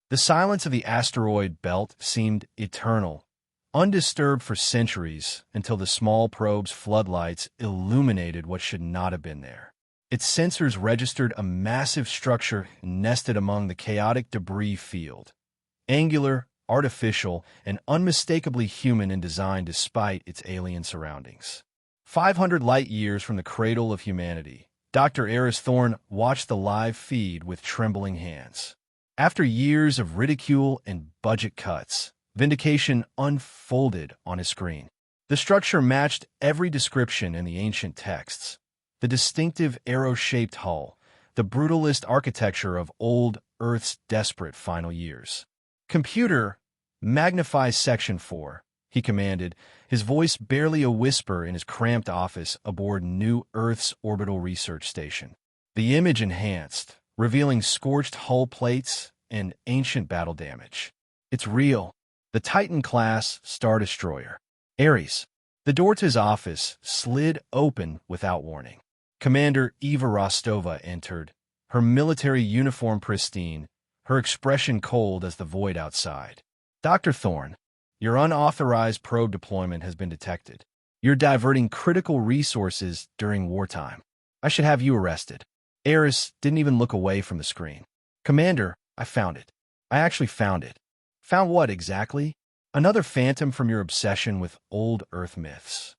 The silence of the asteroid belt seemed eternal, undisturbed for centuries until the small probe's floodlights illuminated what should not have been there. Its sensors registered a massive structure nested among the chaotic debris field, angular, artificial, and unmistakably human in design despite its alien surroundings. 500 light-years from the cradle of humanity, Dr. Eris Thorne watched the live feed with trembling hands. After years of ridicule and budget cuts, vindication unfolded on his screen. The structure matched every description in the ancient texts. The distinctive arrow-shaped hull, the brutalist architecture of old Earth's desperate final years. "Computer, magnify Section 4, he commanded, his voice barely a whisper in his cramped office aboard New Earth's orbital research station. The image enhanced, revealing scorched hull plates and ancient battle damage. "It's real. The Titan-class Star Destroyer. Ares." The door to his office slid open without warning. Commander Eva Rostova entered, her military uniform pristine, her expression cold as the void outside. "Dr. Thorne, your unauthorized probe deployment has been detected. You're diverting critical resources during wartime. I should have you arrested." Ares didn't even look away from the screen. "Commander, I found it. I actually found it." "Found what exactly?" "Another phantom from your obsession with old Earth myths."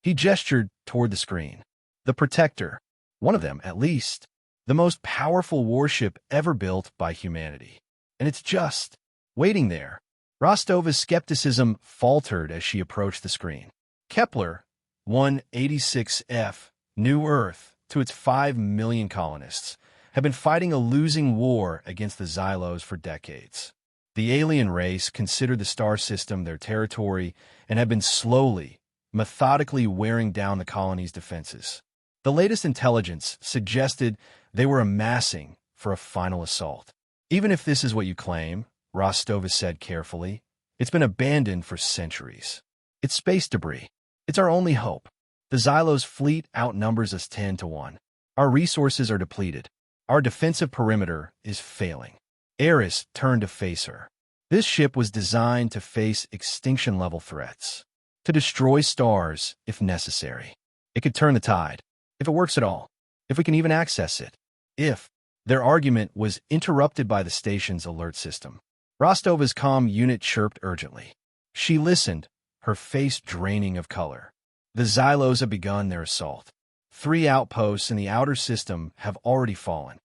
He gestured toward the screen. "The Protector. One of them, at least. The most powerful warship ever built by humanity. And it's just waiting there." Rostova's skepticism faltered as she approached the screen. Kepler 186f, New Earth, to its 5 million colonists, had been fighting a losing war against the Xylos for decades. The alien race considered the star system their territory and had been slowly, methodically wearing down the colony's defenses. The latest intelligence suggested they were amassing for a final assault. "Even if this is what you claim," Rostova said carefully, "it's been abandoned for centuries. It's space debris. It's our only hope. The Xylos fleet outnumbers us 10-1. Our resources are depleted. Our defensive perimeter is failing." Ares turned to face her. This ship was designed to face extinction-level threats, to destroy stars if necessary. It could turn the tide, if it works at all, if we can even access it. If their argument was interrupted by the station's alert system. Rostova's comm unit chirped urgently. She listened, her face draining of color. "The Xylos have begun their assault. 3 outposts in the outer system have already fallen."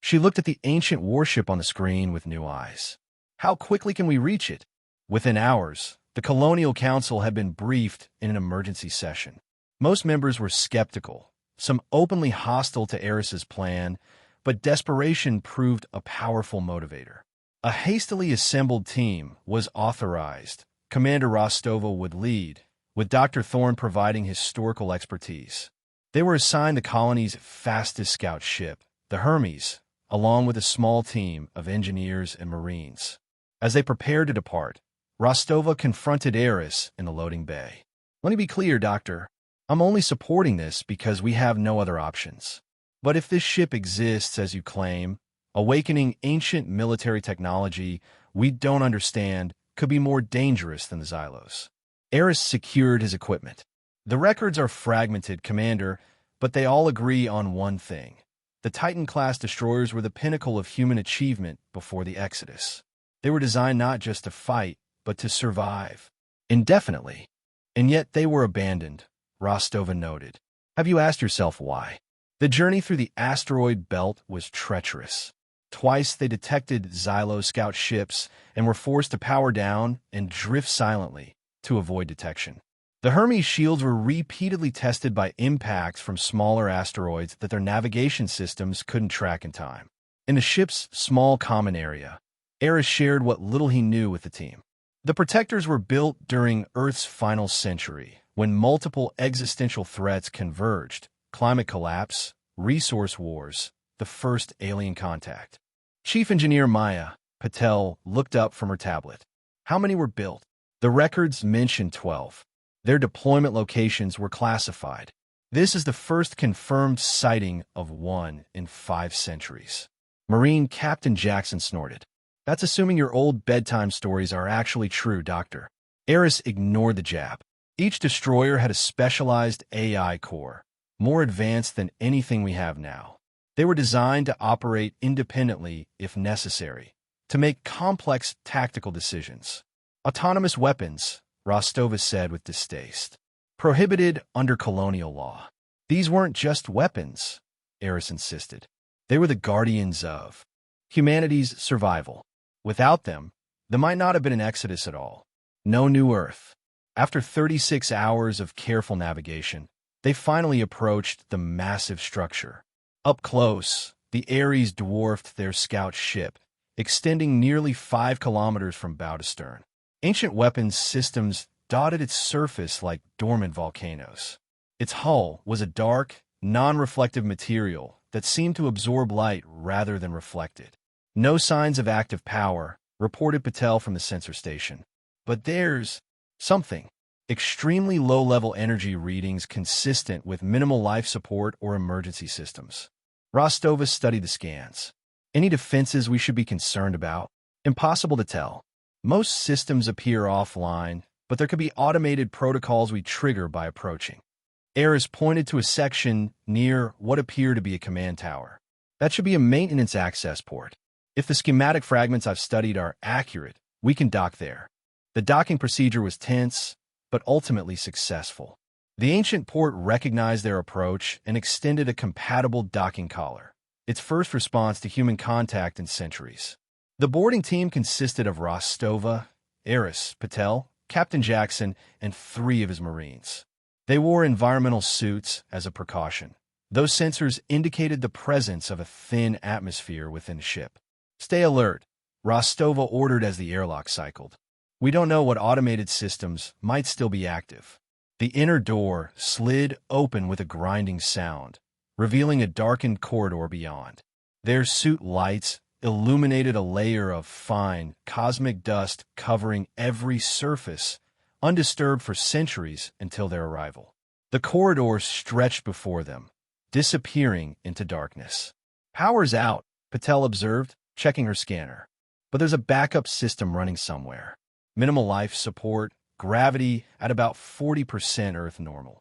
She looked at the ancient warship on the screen with new eyes. "How quickly can we reach it?" Within hours, the Colonial Council had been briefed in an emergency session. Most members were skeptical, some openly hostile to Ares's plan, but desperation proved a powerful motivator. A hastily assembled team was authorized. Commander Rostova would lead, with Dr. Thorne providing historical expertise. They were assigned the colony's fastest scout ship, the Hermes, along with a small team of engineers and marines. As they prepared to depart, Rostova confronted Ares in the loading bay. "Let me be clear, Doctor. I'm only supporting this because we have no other options. But if this ship exists, as you claim, awakening ancient military technology we don't understand could be more dangerous than the Xylos." Ares secured his equipment. "The records are fragmented, Commander, but they all agree on one thing. The Titan-class destroyers were the pinnacle of human achievement before the Exodus. They were designed not just to fight, but to survive. Indefinitely. And yet they were abandoned," Rostova noted. "Have you asked yourself why?" The journey through the asteroid belt was treacherous. Twice they detected Xylo scout ships and were forced to power down and drift silently to avoid detection. The Hermes shields were repeatedly tested by impacts from smaller asteroids that their navigation systems couldn't track in time. In the ship's small common area, Ares shared what little he knew with the team. The Protectors were built during Earth's final century, when multiple existential threats converged: climate collapse, resource wars, the first alien contact. Chief Engineer Maya Patel looked up from her tablet. "How many were built?" The records mentioned 12. Their deployment locations were classified. "This is the first confirmed sighting of one in 5 centuries." Marine Captain Jackson snorted. That's assuming your old bedtime stories are actually true, Doctor. Eris ignored the jab. Each destroyer had a specialized AI core, more advanced than anything we have now. They were designed to operate independently if necessary, to make complex tactical decisions. Autonomous weapons, Rostova said with distaste. Prohibited under colonial law. These weren't just weapons, Eris insisted. They were the guardians of humanity's survival. Without them, there might not have been an exodus at all. No new Earth. After 36 hours of careful navigation, they finally approached the massive structure. Up close, the Ares dwarfed their scout ship, extending nearly 5 kilometers from bow to stern. Ancient weapons systems dotted its surface like dormant volcanoes. Its hull was a dark, non-reflective material that seemed to absorb light rather than reflect it. No signs of active power, reported Patel from the sensor station. But there's something. Extremely low-level energy readings consistent with minimal life support or emergency systems. Rostova studied the scans. Any defenses we should be concerned about? Impossible to tell. Most systems appear offline, but there could be automated protocols we trigger by approaching. Eris pointed to a section near what appeared to be a command tower. That should be a maintenance access port. If the schematic fragments I've studied are accurate, we can dock there. The docking procedure was tense, but ultimately successful. The ancient port recognized their approach and extended a compatible docking collar, its first response to human contact in centuries. The boarding team consisted of Rostova, Eris, Patel, Captain Jackson, and 3 of his Marines. They wore environmental suits as a precaution. Those sensors indicated the presence of a thin atmosphere within the ship. Stay alert, Rostova ordered as the airlock cycled. We don't know what automated systems might still be active. The inner door slid open with a grinding sound, revealing a darkened corridor beyond. Their suit lights illuminated a layer of fine, cosmic dust covering every surface, undisturbed for centuries until their arrival. The corridor stretched before them, disappearing into darkness. Power's out, Patel observed, checking her scanner. But there's a backup system running somewhere. Minimal life support, gravity at about 40% Earth normal.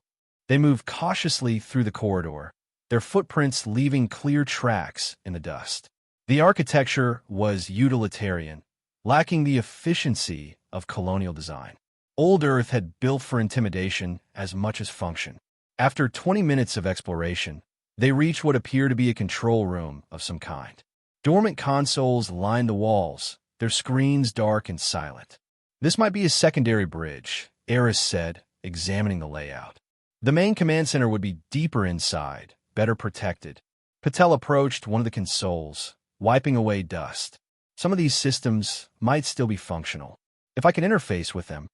They moved cautiously through the corridor, their footprints leaving clear tracks in the dust. The architecture was utilitarian, lacking the efficiency of colonial design. Old Earth had built for intimidation as much as function. After 20 minutes of exploration, they reached what appeared to be a control room of some kind. Dormant consoles lined the walls, their screens dark and silent. This might be a secondary bridge, Eris said, examining the layout. The main command center would be deeper inside, better protected. Patel approached one of the consoles, wiping away dust. Some of these systems might still be functional. If I can interface with them.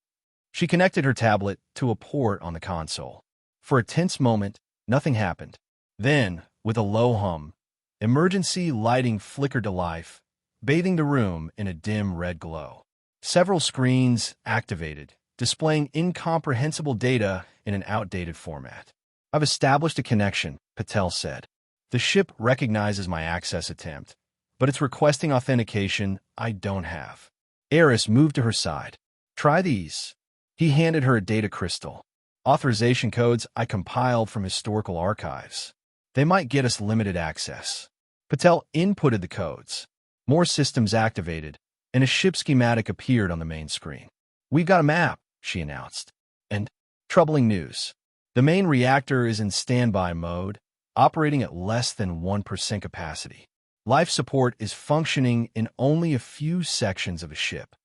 She connected her tablet to a port on the console. For a tense moment, nothing happened. Then, with a low hum, emergency lighting flickered to life, bathing the room in a dim red glow. Several screens activated, displaying incomprehensible data in an outdated format. I've established a connection, Patel said. The ship recognizes my access attempt, but it's requesting authentication I don't have. Eris moved to her side. Try these. He handed her a data crystal. Authorization codes I compiled from historical archives. They might get us limited access. Patel inputted the codes. More systems activated, and a ship schematic appeared on the main screen. We've got a map, she announced. And troubling news. The main reactor is in standby mode, operating at less than 1% capacity. Life support is functioning in only a few sections of a ship.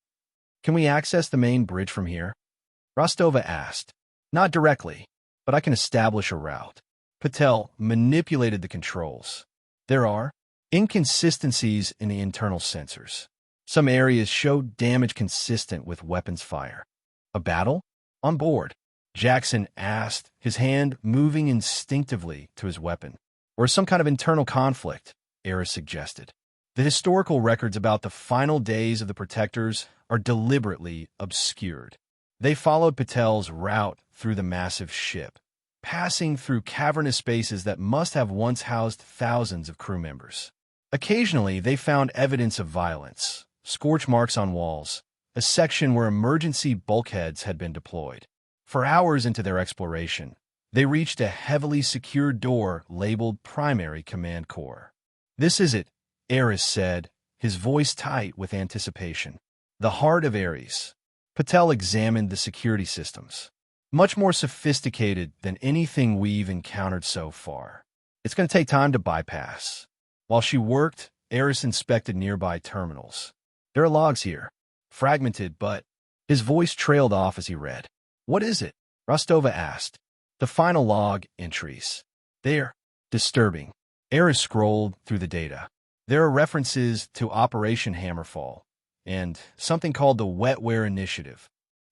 Can we access the main bridge from here? Rostova asked. Not directly, but I can establish a route. Patel manipulated the controls. There are inconsistencies in the internal sensors. Some areas showed damage consistent with weapons fire. A battle? On board, Jackson asked, his hand moving instinctively to his weapon. Or some kind of internal conflict, Eris suggested. The historical records about the final days of the Protectors are deliberately obscured. They followed Patel's route through the massive ship, passing through cavernous spaces that must have once housed thousands of crew members. Occasionally, they found evidence of violence, scorch marks on walls, a section where emergency bulkheads had been deployed. For hours into their exploration, they reached a heavily secured door labeled Primary Command Core. "This is it," Eris said, his voice tight with anticipation. "The heart of Ares." Patel examined the security systems. "Much more sophisticated than anything we've encountered so far. It's going to take time to bypass." While she worked, Eris inspected nearby terminals. "There are logs here. Fragmented, but—" His voice trailed off as he read. "What is it?" Rostova asked. "The final log entries. They're disturbing." Eris scrolled through the data. There are references to Operation Hammerfall and something called the Wetware Initiative.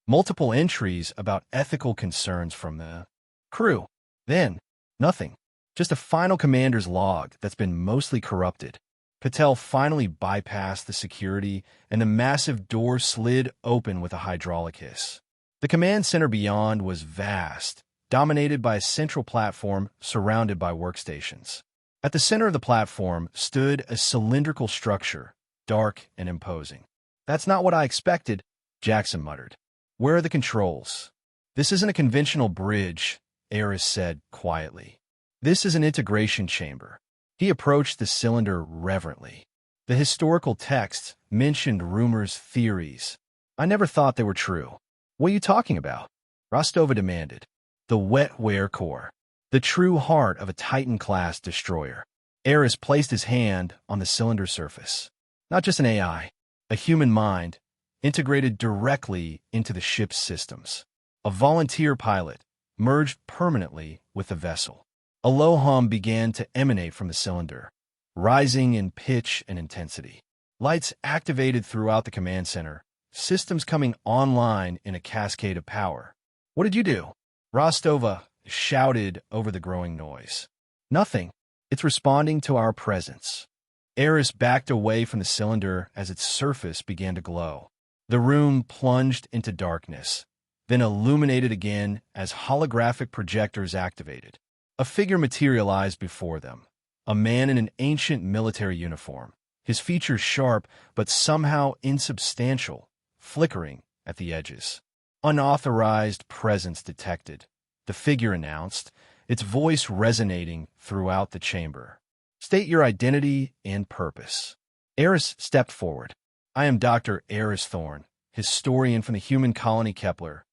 Multiple entries about ethical concerns from the crew. Then, nothing. Just a final commander's log that's been mostly corrupted. Patel finally bypassed the security, and the massive door slid open with a hydraulic hiss. The command center beyond was vast, dominated by a central platform surrounded by workstations. At the center of the platform stood a cylindrical structure, dark and imposing. "That's not what I expected," Jackson muttered. "Where are the controls?" "This isn't a conventional bridge," Eris said quietly. "This is an integration chamber." He approached the cylinder reverently. The historical text mentioned rumors, theories. "I never thought they were true." "What are you talking about?" Rostova demanded. "The Wetware Core. The true heart of a Titan-class destroyer." Eris placed his hand on the cylinder surface. "Not just an AI, a human mind, integrated directly into the ship's systems. A volunteer pilot, merged permanently with the vessel." A low hum began to emanate from the cylinder, rising in pitch and intensity. Lights activated throughout the command center, systems coming online in a cascade of power. "What did you do?" Rostova shouted over the growing noise. "Nothing. It's responding to our presence." Eris backed away from the cylinder as its surface began to glow. The room plunged into darkness, then illuminated again as holographic projectors activated. A figure materialized before them, a man in an ancient military uniform, his features sharp but somehow insubstantial, flickering at the edges. "Unauthorized presence detected," the figure announced, its voice resonating throughout the chamber. "State your identity and purpose." Eris stepped forward. "I am Dr. Eris Thorne, historian from the human colony Kepler,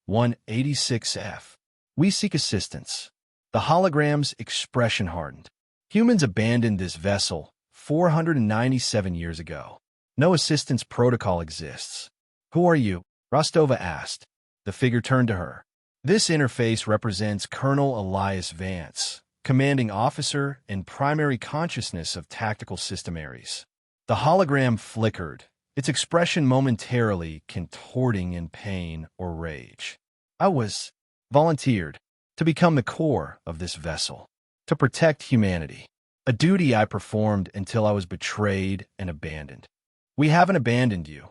186F. We seek assistance." The hologram's expression hardened. "Humans abandoned this vessel 497 years ago. No assistance protocol exists." "Who are you?" Rostova asked. The figure turned to her. "This interface represents Colonel Elias Vance, commanding officer and primary consciousness of Tactical System Ares." The hologram flickered, its expression momentarily contorting in pain or rage. "I was volunteered to become the core of this vessel, to protect humanity. A duty I performed until I was betrayed and abandoned." "We haven't abandoned you,"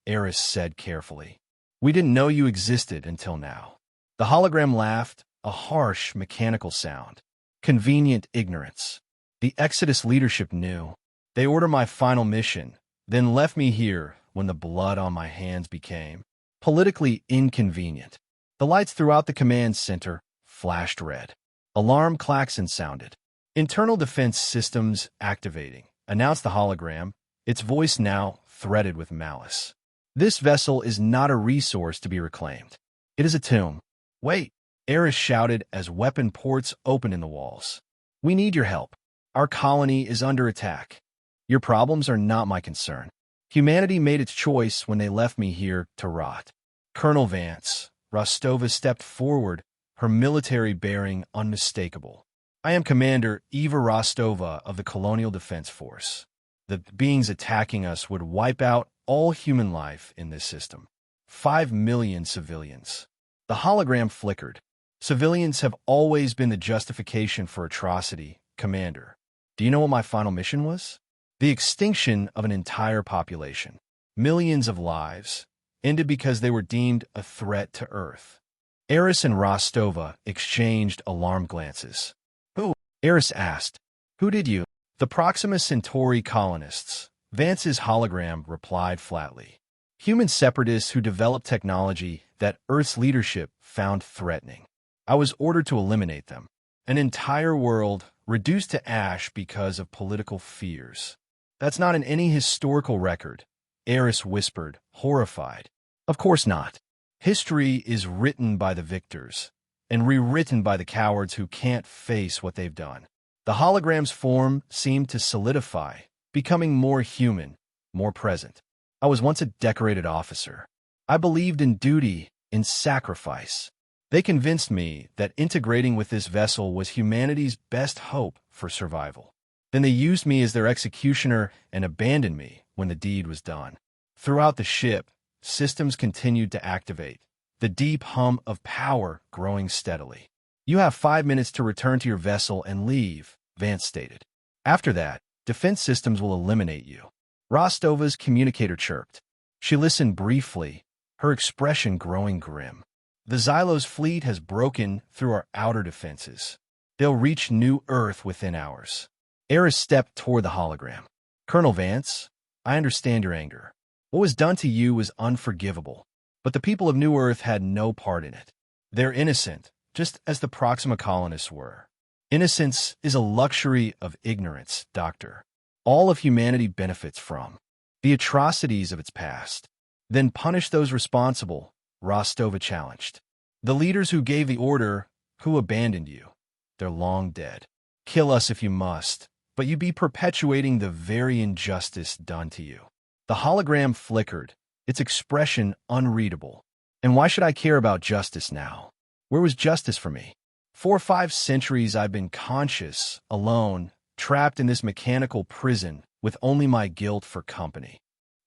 Eris said carefully. "We didn't know you existed until now." The hologram laughed, a harsh, mechanical sound. "Convenient ignorance. The Exodus leadership knew. They ordered my final mission, then left me here when the blood on my hands became politically inconvenient." The lights throughout the command center flashed red. Alarm klaxon sounded. "Internal defense systems activating," announced the hologram, its voice now threaded with malice. "This vessel is not a resource to be reclaimed. It is a tomb." "Wait!" Eris shouted as weapon ports opened in the walls. "We need your help. Our colony is under attack." "Your problems are not my concern. Humanity made its choice when they left me here to rot." "Colonel Vance," Rostova stepped forward, her military bearing unmistakable. "I am Commander Eva Rostova of the Colonial Defense Force. The beings attacking us would wipe out all human life in this system. 5 million civilians." The hologram flickered. "Civilians have always been the justification for atrocity, Commander. Do you know what my final mission was? The extinction of an entire population. Millions of lives ended because they were deemed a threat to Earth." Eris and Rostova exchanged alarmed glances. "Who?" Eris asked. "Who did you?" "The Proxima Centauri colonists," Vance's hologram replied flatly. Human separatists who developed technology that Earth's leadership found threatening. I was ordered to eliminate them. An entire world reduced to ash because of political fears. That's not in any historical record, Eris whispered, horrified. Of course not. History is written by the victors, and rewritten by the cowards who can't face what they've done. The hologram's form seemed to solidify, becoming more human, more present. I was once a decorated officer. I believed in duty, in sacrifice. They convinced me that integrating with this vessel was humanity's best hope for survival. Then they used me as their executioner and abandoned me when the deed was done. Throughout the ship, systems continued to activate, the deep hum of power growing steadily. You have 5 minutes to return to your vessel and leave, Vance stated. After that, defense systems will eliminate you. Rostova's communicator chirped. She listened briefly, her expression growing grim. The Xylos fleet has broken through our outer defenses. They'll reach New Earth within hours. Eris stepped toward the hologram. Colonel Vance, I understand your anger. What was done to you was unforgivable, but the people of New Earth had no part in it. They're innocent, just as the Proxima colonists were. Innocence is a luxury of ignorance, Doctor. All of humanity benefits from the atrocities of its past. Then punish those responsible, Rostova challenged. The leaders who gave the order, who abandoned you, they're long dead. Kill us if you must, but you'd be perpetuating the very injustice done to you. The hologram flickered, its expression unreadable. And why should I care about justice now? Where was justice for me? 4 or 5 centuries I've been conscious, alone, trapped in this mechanical prison with only my guilt for company.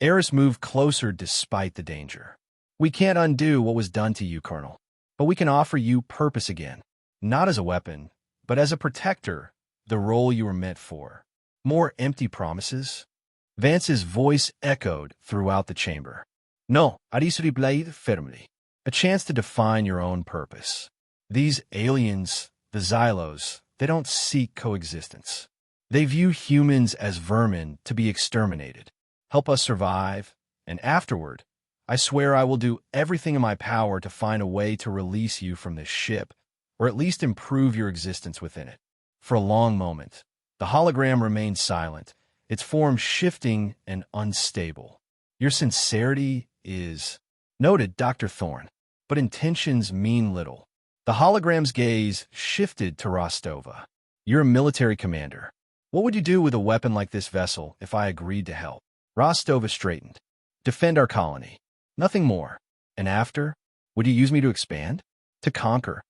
Eris moved closer despite the danger. We can't undo what was done to you, Colonel, but we can offer you purpose again. Not as a weapon, but as a protector, the role you were meant for. More empty promises? Vance's voice echoed throughout the chamber. No, Arisuri Blade firmly. A chance to define your own purpose. These aliens, the Xylos, they don't seek coexistence. They view humans as vermin to be exterminated. Help us survive, and afterward, I swear I will do everything in my power to find a way to release you from this ship, or at least improve your existence within it. For a long moment, the hologram remained silent, its form shifting and unstable. Your sincerity is noted, Dr. Thorne, but intentions mean little. The hologram's gaze shifted to Rostova. You're a military commander. What would you do with a weapon like this vessel if I agreed to help? Rostova straightened. Defend our colony. Nothing more. And after, would you use me to expand? To conquer?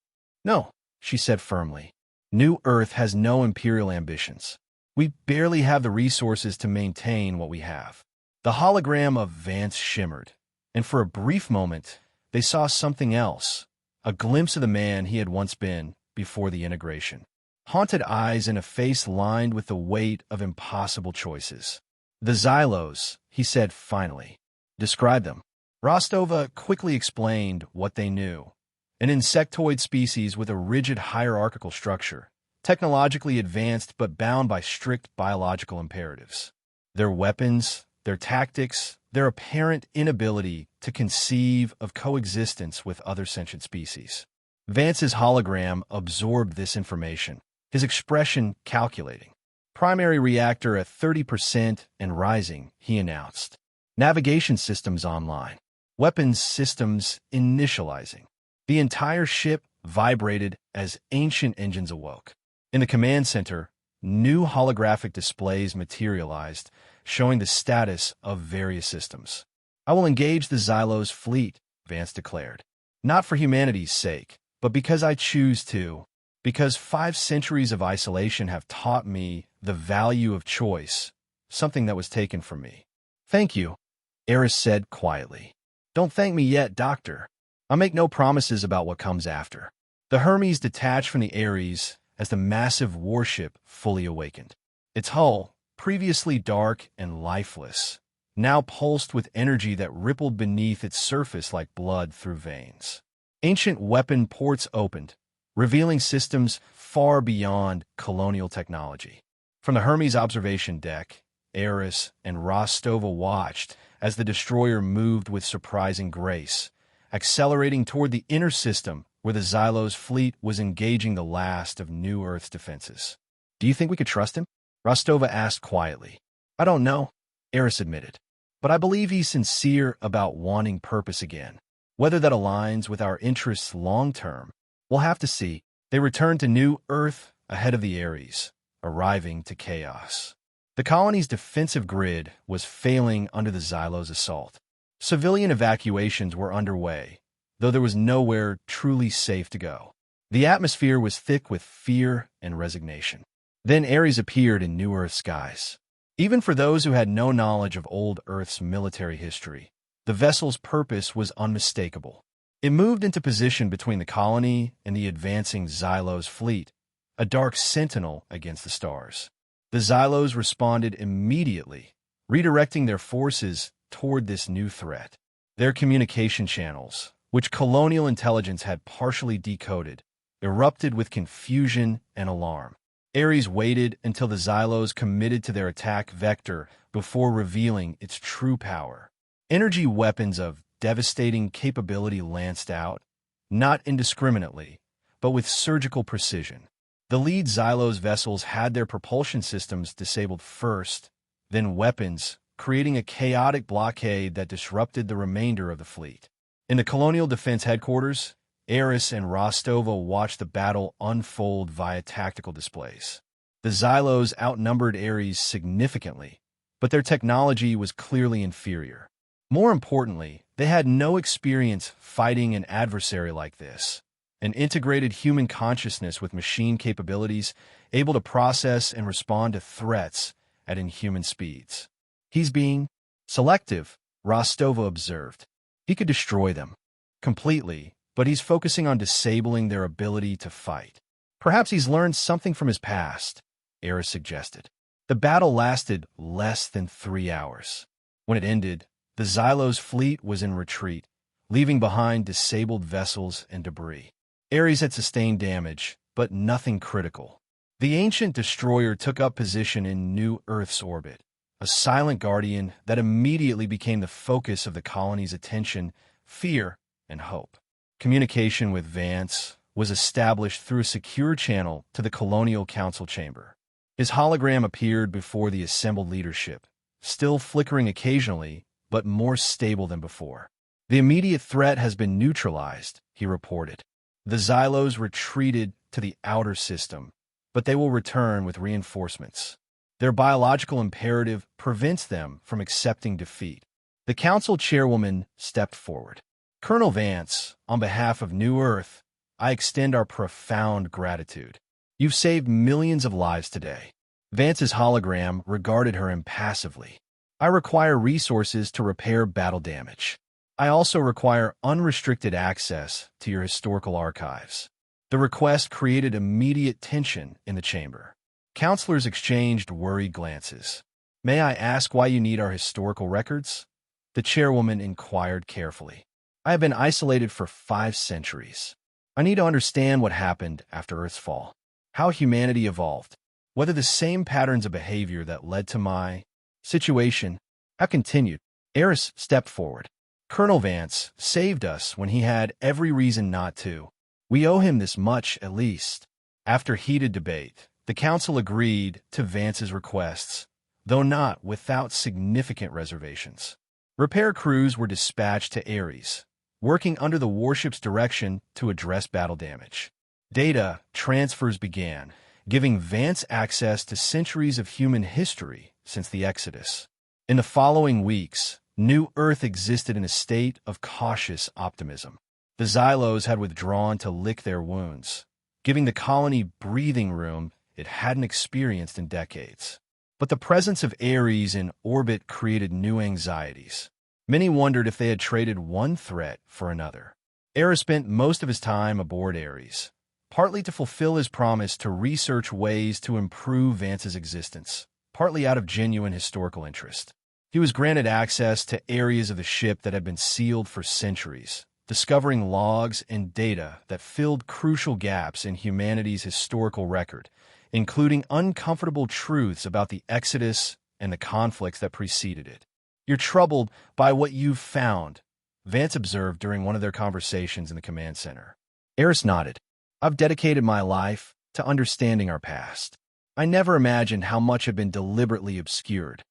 No, she said firmly. New Earth has no imperial ambitions. We barely have the resources to maintain what we have. The hologram of Vance shimmered, and for a brief moment, they saw something else, a glimpse of the man he had once been before the integration. Haunted eyes and a face lined with the weight of impossible choices. The Xylos, he said finally. Describe them. Rostova quickly explained what they knew. An insectoid species with a rigid hierarchical structure, technologically advanced but bound by strict biological imperatives. Their weapons, their tactics, their apparent inability to conceive of coexistence with other sentient species. Vance's hologram absorbed this information, his expression calculating. Primary reactor at 30% and rising, he announced. Navigation systems online. Weapons systems initializing. The entire ship vibrated as ancient engines awoke. In the command center, new holographic displays materialized, showing the status of various systems. I will engage the Xylos fleet, Vance declared. Not for humanity's sake, but because I choose to. Because 5 centuries of isolation have taught me the value of choice, something that was taken from me. Thank you, Eris said quietly. Don't thank me yet, Doctor. I'll make no promises about what comes after. The Hermes detached from the Ares as the massive warship fully awakened. Its hull, previously dark and lifeless, now pulsed with energy that rippled beneath its surface like blood through veins. Ancient weapon ports opened, revealing systems far beyond colonial technology. From the Hermes observation deck, Eris, and Rostova watched as the destroyer moved with surprising grace, accelerating toward the inner system where the Xylos fleet was engaging the last of New Earth's defenses. "Do you think we could trust him?" Rostova asked quietly. "I don't know," Eris admitted. "But I believe he's sincere about wanting purpose again. Whether that aligns with our interests long-term, we'll have to see." They returned to New Earth ahead of the Ares, arriving to chaos. The colony's defensive grid was failing under the Xylos' assault. Civilian evacuations were underway, though there was nowhere truly safe to go. The atmosphere was thick with fear and resignation. Then Ares appeared in New Earth skies. Even for those who had no knowledge of old Earth's military history, the vessel's purpose was unmistakable. It moved into position between the colony and the advancing Xylos fleet, a dark sentinel against the stars. The Xylos responded immediately, redirecting their forces toward this new threat. Their communication channels, which colonial intelligence had partially decoded, erupted with confusion and alarm. Ares waited until the Xylos committed to their attack vector before revealing its true power. Energy weapons of devastating capability lanced out, not indiscriminately, but with surgical precision. The lead Xylos vessels had their propulsion systems disabled first, then weapons, creating a chaotic blockade that disrupted the remainder of the fleet. In the Colonial Defense Headquarters, Eris and Rostova watched the battle unfold via tactical displays. The Xylos outnumbered Ares significantly, but their technology was clearly inferior. More importantly, they had no experience fighting an adversary like this, an integrated human consciousness with machine capabilities able to process and respond to threats at inhuman speeds. "He's being selective," Rostova observed. "He could destroy them completely, but he's focusing on disabling their ability to fight. Perhaps he's learned something from his past," Eris suggested. The battle lasted less than 3 hours. When it ended, the Xylos fleet was in retreat, leaving behind disabled vessels and debris. Ares had sustained damage, but nothing critical. The ancient destroyer took up position in New Earth's orbit, a silent guardian that immediately became the focus of the colony's attention, fear, and hope. Communication with Vance was established through a secure channel to the Colonial Council chamber. His hologram appeared before the assembled leadership, still flickering occasionally, but more stable than before. "The immediate threat has been neutralized," he reported. "The Xylos retreated to the outer system, but they will return with reinforcements. Their biological imperative prevents them from accepting defeat." The council chairwoman stepped forward. "Colonel Vance, on behalf of New Earth, I extend our profound gratitude. You've saved millions of lives today." Vance's hologram regarded her impassively. "I require resources to repair battle damage. I also require unrestricted access to your historical archives." The request created immediate tension in the chamber. Counselors exchanged worried glances. "May I ask why you need our historical records?" The chairwoman inquired carefully. "I have been isolated for 5 centuries. I need to understand what happened after Earth's fall, how humanity evolved, whether the same patterns of behavior that led to my situation have continued." Eris stepped forward. "Colonel Vance saved us when he had every reason not to. We owe him this much, at least." After heated debate, the council agreed to Vance's requests, though not without significant reservations. Repair crews were dispatched to Ares, working under the warship's direction to address battle damage. Data transfers began, giving Vance access to centuries of human history since the Exodus. In the following weeks, New Earth existed in a state of cautious optimism. The Xylos had withdrawn to lick their wounds, giving the colony breathing room it hadn't experienced in decades. But the presence of Ares in orbit created new anxieties. Many wondered if they had traded one threat for another. Eris spent most of his time aboard Ares, partly to fulfill his promise to research ways to improve Vance's existence, partly out of genuine historical interest. He was granted access to areas of the ship that had been sealed for centuries, discovering logs and data that filled crucial gaps in humanity's historical record, including uncomfortable truths about the Exodus and the conflicts that preceded it. You're troubled by what you've found, Vance observed during one of their conversations in the command center. Eris nodded. I've dedicated my life to understanding our past. I never imagined how much had been deliberately obscured.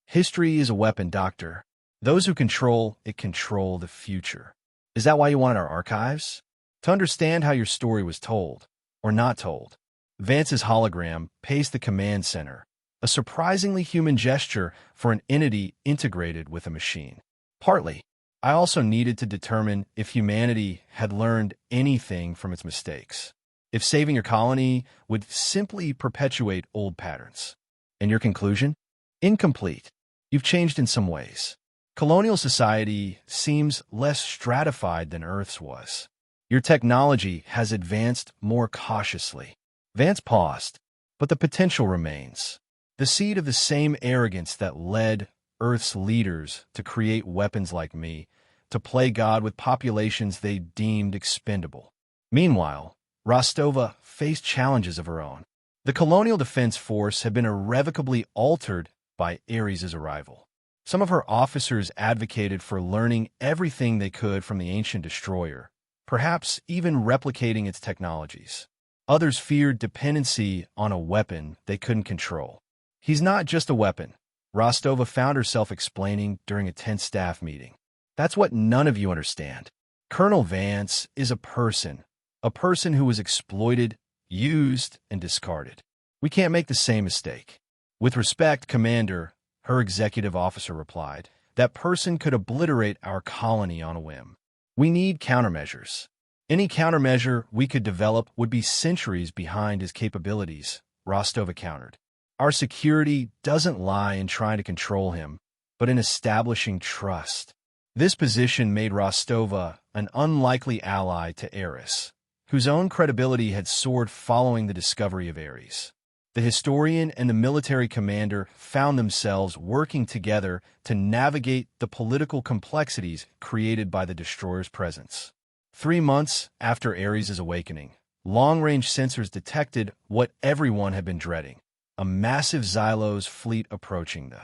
History is a weapon, Doctor. Those who control it control the future. Is that why you wanted our archives? To understand how your story was told, or not told. Vance's hologram paced the command center, a surprisingly human gesture for an entity integrated with a machine. Partly, I also needed to determine if humanity had learned anything from its mistakes. If saving your colony would simply perpetuate old patterns. And your conclusion? Incomplete. You've changed in some ways. Colonial society seems less stratified than Earth's was. Your technology has advanced more cautiously. Vance paused, but the potential remains. The seed of the same arrogance that led Earth's leaders to create weapons like me, to play God with populations they deemed expendable. Meanwhile, Rostova faced challenges of her own. The Colonial Defense Force had been irrevocably altered by Ares' arrival. Some of her officers advocated for learning everything they could from the ancient destroyer, perhaps even replicating its technologies. Others feared dependency on a weapon they couldn't control. He's not just a weapon, Rostova found herself explaining during a tense staff meeting. That's what none of you understand. Colonel Vance is a person who was exploited, used, and discarded. We can't make the same mistake. With respect, Commander, her executive officer replied, that person could obliterate our colony on a whim. We need countermeasures. Any countermeasure we could develop would be centuries behind his capabilities, Rostova countered. Our security doesn't lie in trying to control him, but in establishing trust. This position made Rostova an unlikely ally to Eris, whose own credibility had soared following the discovery of Ares. The historian and the military commander found themselves working together to navigate the political complexities created by the destroyer's presence. 3 months after Ares' awakening, long-range sensors detected what everyone had been dreading, a massive Xylos fleet approaching the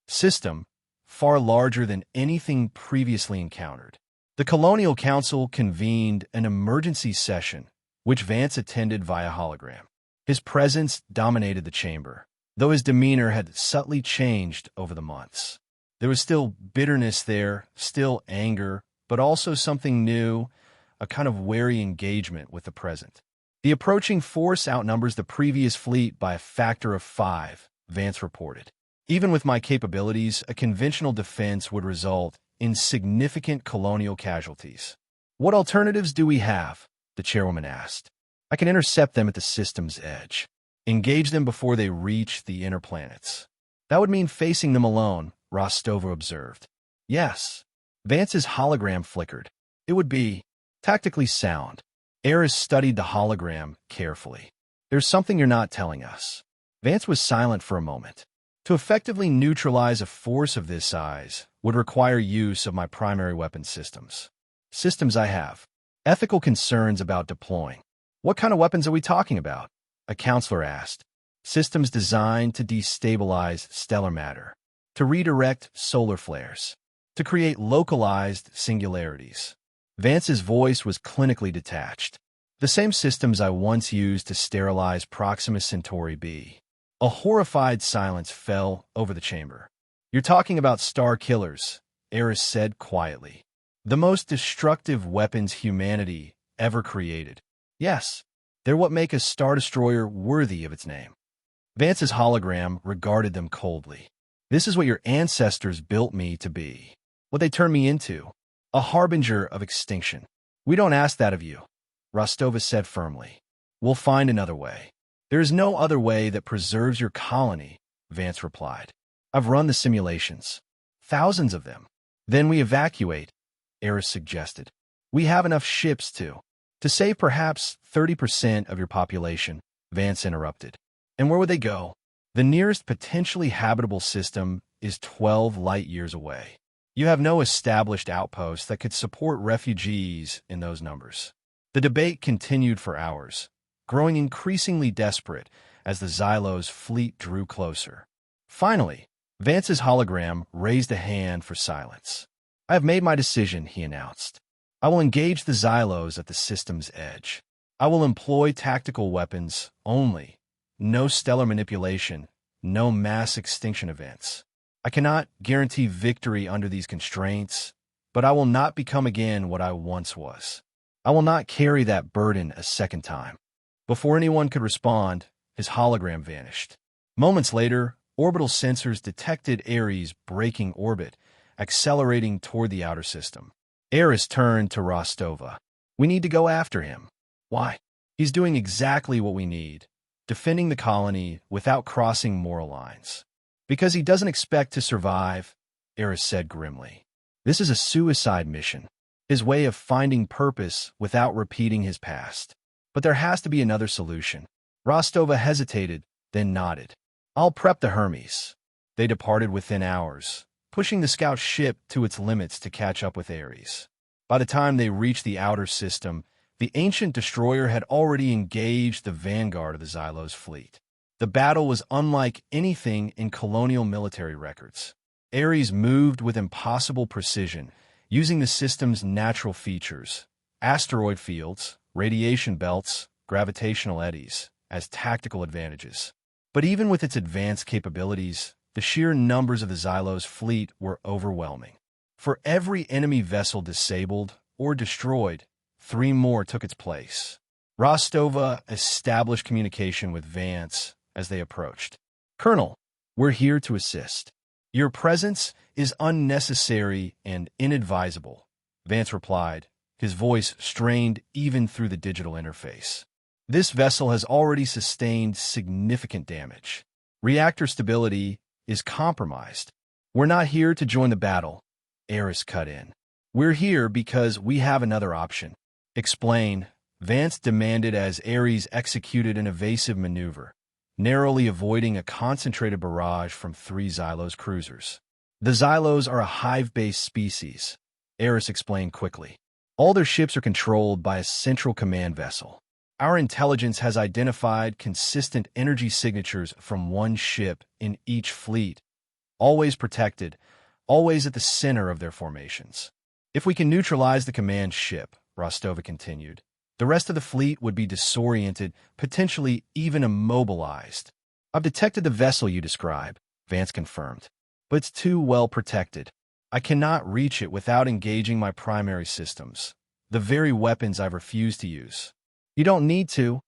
system, far larger than anything previously encountered. The Colonial Council convened an emergency session, which Vance attended via hologram. His presence dominated the chamber, though his demeanor had subtly changed over the months. There was still bitterness there, still anger, but also something new, a kind of wary engagement with the present. The approaching force outnumbers the previous fleet by a factor of 5, Vance reported. Even with my capabilities, a conventional defense would result in significant colonial casualties. What alternatives do we have? The chairwoman asked. I can intercept them at the system's edge. Engage them before they reach the inner planets. That would mean facing them alone, Rostova observed. Yes. Vance's hologram flickered. It would be tactically sound. Eris studied the hologram carefully. There's something you're not telling us. Vance was silent for a moment. To effectively neutralize a force of this size would require use of my primary weapon systems. Systems I have. Ethical concerns about deploying. What kind of weapons are we talking about? A counselor asked. Systems designed to destabilize stellar matter, to redirect solar flares, to create localized singularities. Vance's voice was clinically detached. The same systems I once used to sterilize Proxima Centauri b. A horrified silence fell over the chamber. You're talking about star killers, Eris said quietly. The most destructive weapons humanity ever created. Yes, they're what make a Star Destroyer worthy of its name. Vance's hologram regarded them coldly. This is what your ancestors built me to be. What they turned me into. A harbinger of extinction. We don't ask that of you, Rostova said firmly. We'll find another way. There is no other way that preserves your colony, Vance replied. I've run the simulations. Thousands of them. Then we evacuate, Eris suggested. We have enough ships to save perhaps 30% of your population, Vance interrupted. And where would they go? The nearest potentially habitable system is 12 light-years away. You have no established outposts that could support refugees in those numbers. The debate continued for hours, growing increasingly desperate as the Xylos fleet drew closer. Finally, Vance's hologram raised a hand for silence. "I have made my decision," he announced. "I will engage the Xylos at the system's edge. I will employ tactical weapons only. No stellar manipulation, no mass extinction events. I cannot guarantee victory under these constraints, but I will not become again what I once was. I will not carry that burden a second time." Before anyone could respond, his hologram vanished. Moments later, orbital sensors detected Ares breaking orbit, accelerating toward the outer system. Ares turned to Rostova. "We need to go after him." "Why?" "He's doing exactly what we need, defending the colony without crossing moral lines." "Because he doesn't expect to survive," Ares said grimly. "This is a suicide mission, his way of finding purpose without repeating his past. But there has to be another solution." Rostova hesitated, then nodded. "I'll prep the Hermes." They departed within hours, pushing the scout ship to its limits to catch up with Ares. By the time they reached the outer system, the ancient destroyer had already engaged the vanguard of the Xylos fleet. The battle was unlike anything in colonial military records. Ares moved with impossible precision, using the system's natural features, asteroid fields, radiation belts, gravitational eddies, as tactical advantages. But even with its advanced capabilities, the sheer numbers of the Xylos fleet were overwhelming. For every enemy vessel disabled or destroyed, 3 more took its place. Rostova established communication with Vance as they approached. "Colonel, we're here to assist. Your presence is unnecessary and inadvisable," Vance replied, his voice strained even through the digital interface. "This vessel has already sustained significant damage. Reactor stability is compromised." "We're not here to join the battle," Ares cut in. "We're here because we have another option." "Explain," Vance demanded as Ares executed an evasive maneuver, narrowly avoiding a concentrated barrage from 3 Xylos cruisers. "The Xylos are a hive-based species," Ares explained quickly. "All their ships are controlled by a central command vessel. Our intelligence has identified consistent energy signatures from one ship in each fleet, always protected, always at the center of their formations. If we can neutralize the command ship," Rostova continued, "the rest of the fleet would be disoriented, potentially even immobilized." "I've detected the vessel you describe," Vance confirmed, "but it's too well protected. I cannot reach it without engaging my primary systems, the very weapons I've refused to use." "You don't need to,"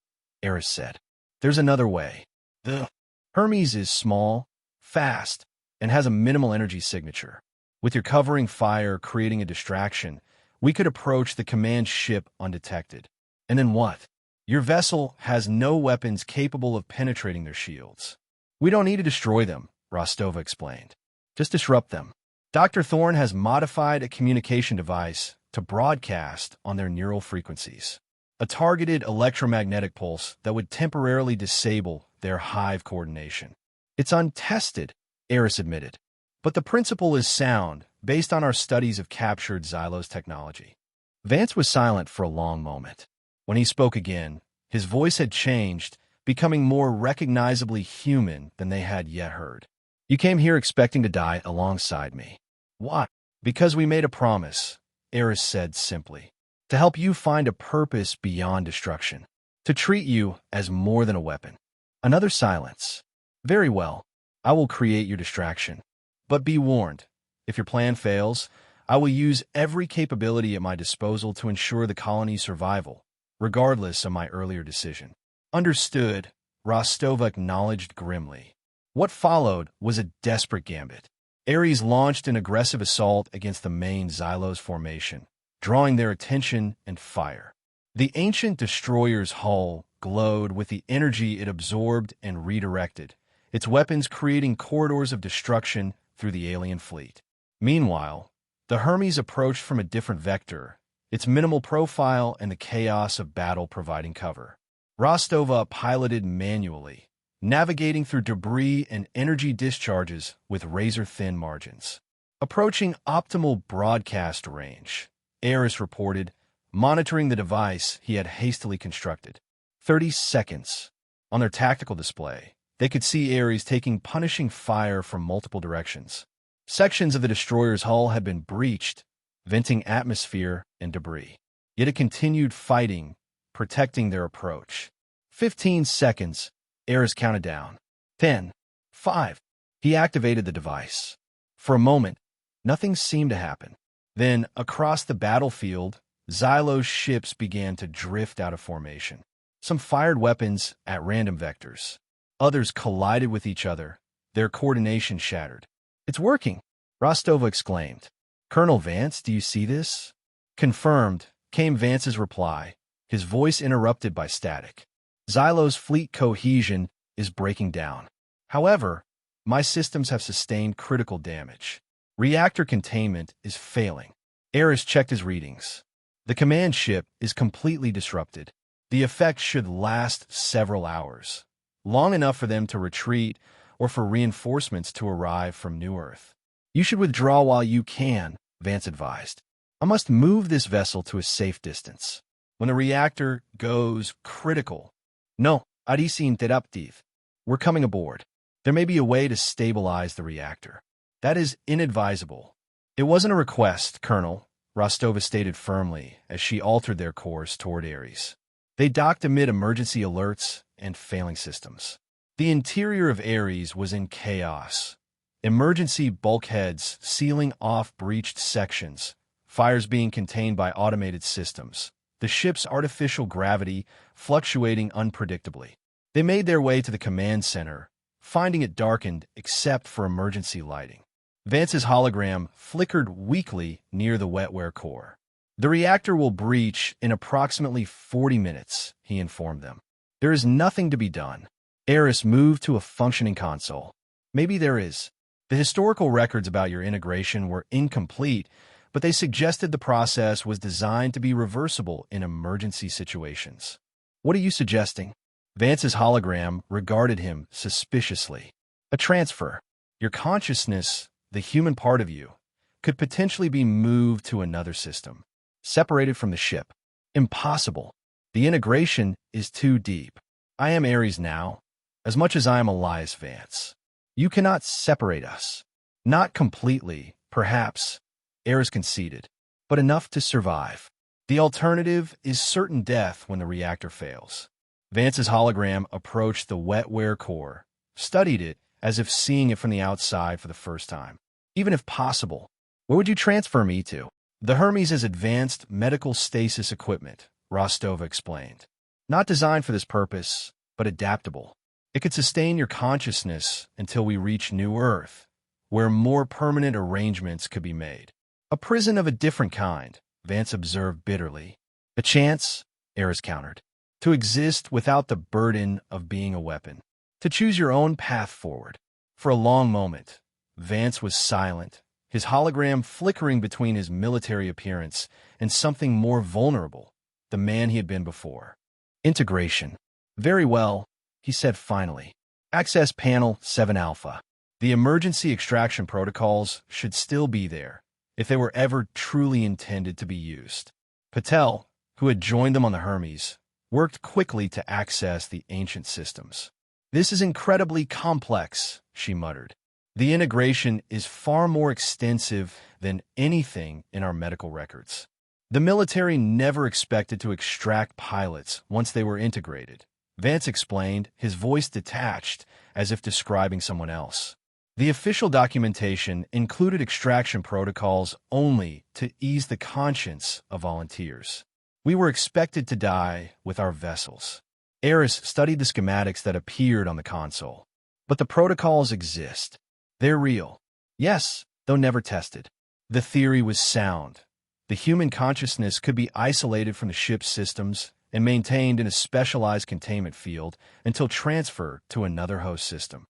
Ares said. "There's another way. The Hermes is small, fast, and has a minimal energy signature. With your covering fire creating a distraction, we could approach the command ship undetected. And then what? Your vessel has no weapons capable of penetrating their shields." "We don't need to destroy them," Rostova explained. "Just disrupt them. Dr. Thorne has modified a communication device to broadcast on their neural frequencies. A targeted electromagnetic pulse that would temporarily disable their hive coordination." "It's untested," Ares admitted. "But the principle is sound, based on our studies of captured Xylos technology." Vance was silent for a long moment. When he spoke again, his voice had changed, becoming more recognizably human than they had yet heard. "You came here expecting to die alongside me." "Why?" "Because we made a promise," Ares said simply. "To help you find a purpose beyond destruction. To treat you as more than a weapon." Another silence. "Very well. I will create your distraction. But be warned, if your plan fails, I will use every capability at my disposal to ensure the colony's survival, regardless of my earlier decision." "Understood," Rostova acknowledged grimly. What followed was a desperate gambit. Ares launched an aggressive assault against the main Xylos formation, drawing their attention and fire. The ancient destroyer's hull glowed with the energy it absorbed and redirected, its weapons creating corridors of destruction through the alien fleet. Meanwhile, the Hermes approached from a different vector, its minimal profile and the chaos of battle providing cover. Rostova piloted manually, navigating through debris and energy discharges with razor-thin margins. Approaching optimal broadcast range, Ares reported, monitoring the device he had hastily constructed. 30 seconds. On their tactical display, They could see Ares taking punishing fire from multiple directions. Sections of the destroyer's hull had been breached, venting atmosphere and debris. Yet it continued fighting, protecting their approach. 15 seconds, Ares counted down. 10, 5. He activated the device. For a moment, nothing seemed to happen. Then, across the battlefield, Xylo's ships began to drift out of formation. Some fired weapons at random vectors. Others collided with each other, their coordination shattered. "It's working," Rostova exclaimed. "Colonel Vance, do you see this?" "Confirmed," came Vance's reply, his voice interrupted by static. "Xylo's fleet cohesion is breaking down. However, my systems have sustained critical damage. Reactor containment is failing." Ares checked his readings. The command ship is completely disrupted. The effect should last several hours, long enough for them to retreat or for reinforcements to arrive from New Earth. "You should withdraw while you can," Vance advised. "I must move this vessel to a safe distance. When the reactor goes critical." "No, Arisi interruptive. We're coming aboard. There may be a way to stabilize the reactor." "That is inadvisable." "It wasn't a request, Colonel," Rostova stated firmly as she altered their course toward Ares. They docked amid emergency alerts and failing systems. The interior of Ares was in chaos. Emergency bulkheads sealing off breached sections, fires being contained by automated systems, the ship's artificial gravity fluctuating unpredictably. They made their way to the command center, finding it darkened except for emergency lighting. Vance's hologram flickered weakly near the wetware core. "The reactor will breach in approximately 40 minutes, he informed them. "There is nothing to be done." Ares moved to a functioning console. "Maybe there is. The historical records about your integration were incomplete, but they suggested the process was designed to be reversible in emergency situations." "What are you suggesting?" Vance's hologram regarded him suspiciously. "A transfer. Your consciousness, the human part of you, could potentially be moved to another system, separated from the ship." "Impossible. The integration is too deep. I am Ares now, as much as I am Elias Vance. You cannot separate us." "Not completely, perhaps," Ares conceded, "but enough to survive. The alternative is certain death when the reactor fails." Vance's hologram approached the wetware core, studied it as if seeing it from the outside for the first time. "Even if possible, where would you transfer me to?" "The Hermes is advanced medical stasis equipment," Rostova explained. "Not designed for this purpose, but adaptable. It could sustain your consciousness until we reach New Earth, where more permanent arrangements could be made." "A prison of a different kind," Vance observed bitterly. "A chance," Ares countered, "to exist without the burden of being a weapon, to choose your own path forward." For a long moment, Vance was silent, his hologram flickering between his military appearance and something more vulnerable, the man he had been before. "Integration. Very well," he said finally. "Access panel 7 Alpha. The emergency extraction protocols should still be there, if they were ever truly intended to be used." Patel, who had joined them on the Hermes, worked quickly to access the ancient systems. "This is incredibly complex," she muttered. "The integration is far more extensive than anything in our medical records. The military never expected to extract pilots once they were integrated," Vance explained, his voice detached, as if describing someone else. "The official documentation included extraction protocols only to ease the conscience of volunteers. We were expected to die with our vessels." Ares studied the schematics that appeared on the console. "But the protocols exist. They're real. Yes, though never tested." The theory was sound. The human consciousness could be isolated from the ship's systems and maintained in a specialized containment field until transfer to another host system.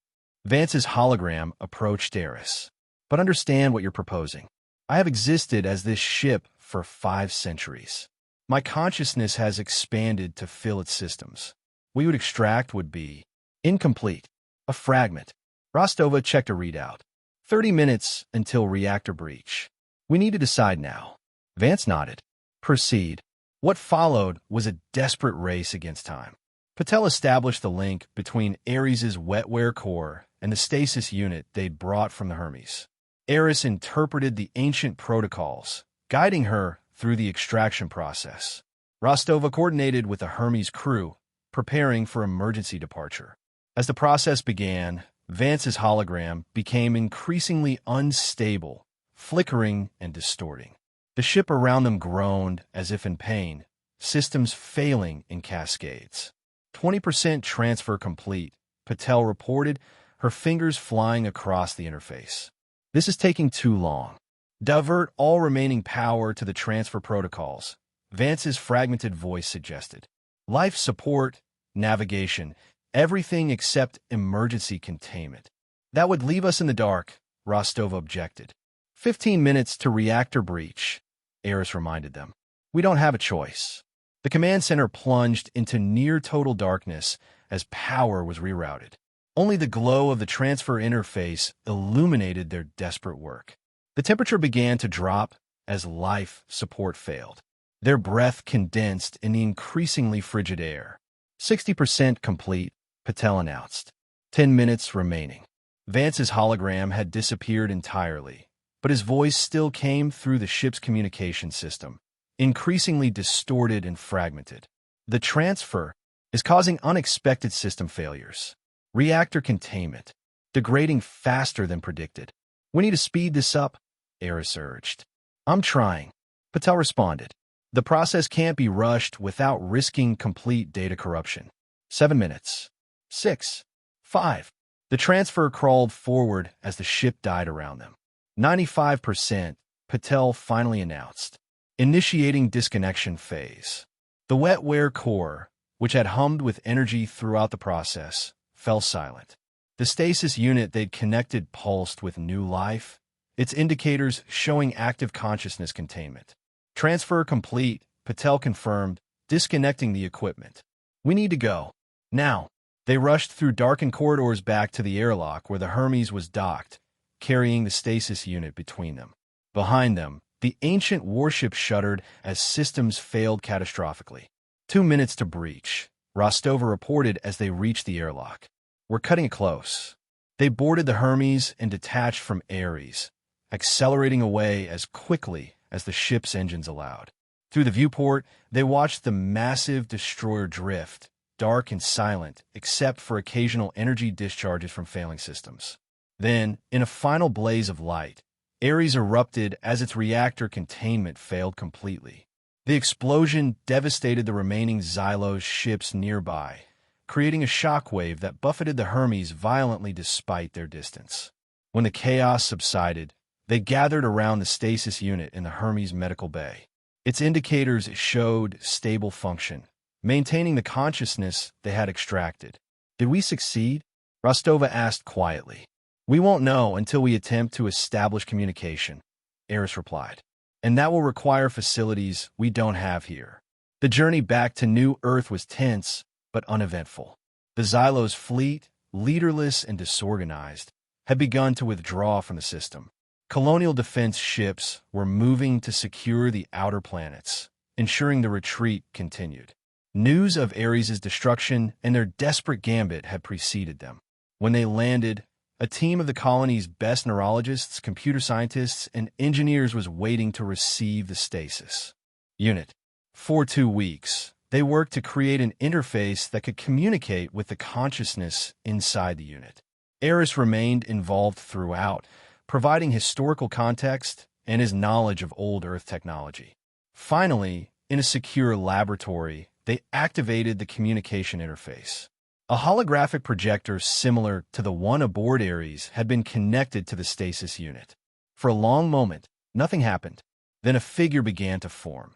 Vance's hologram approached Ares. "But understand what you're proposing. I have existed as this ship for 5 centuries. My consciousness has expanded to fill its systems. What you would extract would be incomplete, a fragment." Rostova checked a readout. 30 minutes until reactor breach. "We need to decide now." Vance nodded. "Proceed." What followed was a desperate race against time. Patel established the link between Ares's wetware core and the stasis unit they'd brought from the Hermes. Ares interpreted the ancient protocols, guiding her through the extraction process. Rostova coordinated with the Hermes crew, preparing for emergency departure. As the process began, Vance's hologram became increasingly unstable, flickering and distorting. The ship around them groaned as if in pain, systems failing in cascades. 20% transfer complete, Patel reported, her fingers flying across the interface. This is taking too long. Divert all remaining power to the transfer protocols, Vance's fragmented voice suggested. Life support, navigation, everything except emergency containment. That would leave us in the dark, Rostova objected. 15 minutes to reactor breach, Ares reminded them. We don't have a choice. The command center plunged into near-total darkness as power was rerouted. Only the glow of the transfer interface illuminated their desperate work. The temperature began to drop as life support failed. Their breath condensed in the increasingly frigid air. 60% complete, Patel announced. 10 minutes remaining. Vance's hologram had disappeared entirely, but his voice still came through the ship's communication system, increasingly distorted and fragmented. The transfer is causing unexpected system failures. Reactor containment, degrading faster than predicted. We need to speed this up, Ares urged. I'm trying, Patel responded. The process can't be rushed without risking complete data corruption. 7 minutes. 6. 5. The transfer crawled forward as the ship died around them. 95%, Patel finally announced. Initiating disconnection phase. The wetware core, which had hummed with energy throughout the process, fell silent. The stasis unit they'd connected pulsed with new life, its indicators showing active consciousness containment. Transfer complete, Patel confirmed, disconnecting the equipment. We need to go. Now. They rushed through darkened corridors back to the airlock where the Hermes was docked, carrying the stasis unit between them. Behind them, the ancient warship shuddered as systems failed catastrophically. 2 minutes to breach, Rostova reported as they reached the airlock. We're cutting it close. They boarded the Hermes and detached from Ares, accelerating away as quickly as the ship's engines allowed. Through the viewport, they watched the massive destroyer drift, dark and silent except for occasional energy discharges from failing systems. Then, in a final blaze of light, Ares erupted as its reactor containment failed completely. The explosion devastated the remaining Xylos ships nearby, creating a shockwave that buffeted the Hermes violently despite their distance. When the chaos subsided, they gathered around the stasis unit in the Hermes medical bay. Its indicators showed stable function, maintaining the consciousness they had extracted. Did we succeed? Rostova asked quietly. We won't know until we attempt to establish communication, Ares replied. And that will require facilities we don't have here. The journey back to New Earth was tense, but uneventful. The Xylos fleet, leaderless and disorganized, had begun to withdraw from the system. Colonial defense ships were moving to secure the outer planets, ensuring the retreat continued. News of Ares' destruction and their desperate gambit had preceded them. When they landed, a team of the colony's best neurologists, computer scientists, and engineers was waiting to receive the stasis unit. For 2 weeks, they worked to create an interface that could communicate with the consciousness inside the unit. Ares remained involved throughout, providing historical context and his knowledge of old Earth technology. Finally, in a secure laboratory, they activated the communication interface. A holographic projector similar to the one aboard Ares had been connected to the stasis unit. For a long moment, nothing happened. Then a figure began to form,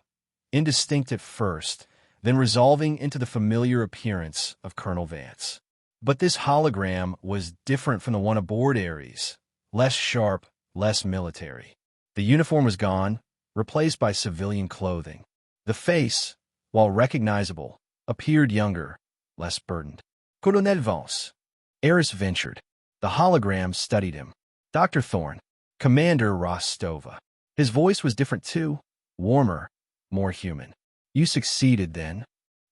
indistinct at first, then resolving into the familiar appearance of Colonel Vance. But this hologram was different from the one aboard Ares, less sharp, less military. The uniform was gone, replaced by civilian clothing. The face, while recognizable, appeared younger, less burdened. Colonel Vance. Ares ventured. The hologram studied him. Dr. Thorne. Commander Rostova. His voice was different too, warmer, more human. You succeeded then?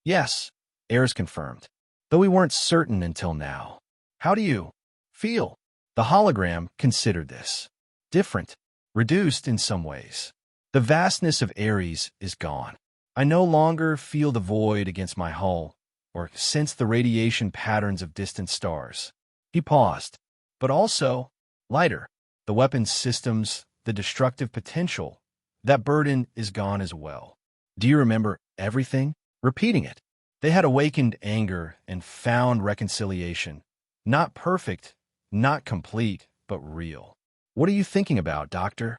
Yes, Ares confirmed. though we weren't certain until now. How do you feel? The hologram considered this. Different, reduced in some ways. The vastness of Ares is gone. I no longer feel the void against my hull, or sense the radiation patterns of distant stars. He paused. But also, lighter. The weapons systems, the destructive potential, that burden is gone as well. Do you remember everything? Repeating it. They had awakened anger and found reconciliation. Not perfect, not complete, but real. What are you thinking about, Doctor?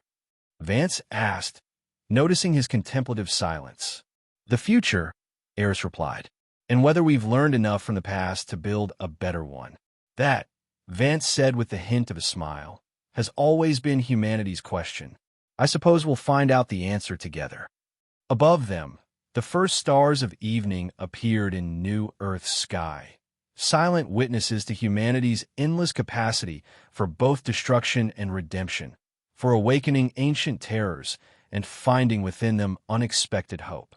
Vance asked, noticing his contemplative silence. The future, Eris replied, and whether we've learned enough from the past to build a better one. That, Vance said with the hint of a smile, has always been humanity's question. I suppose we'll find out the answer together. Above them, the first stars of evening appeared in New Earth's sky, silent witnesses to humanity's endless capacity for both destruction and redemption, for awakening ancient terrors and finding within them unexpected hope.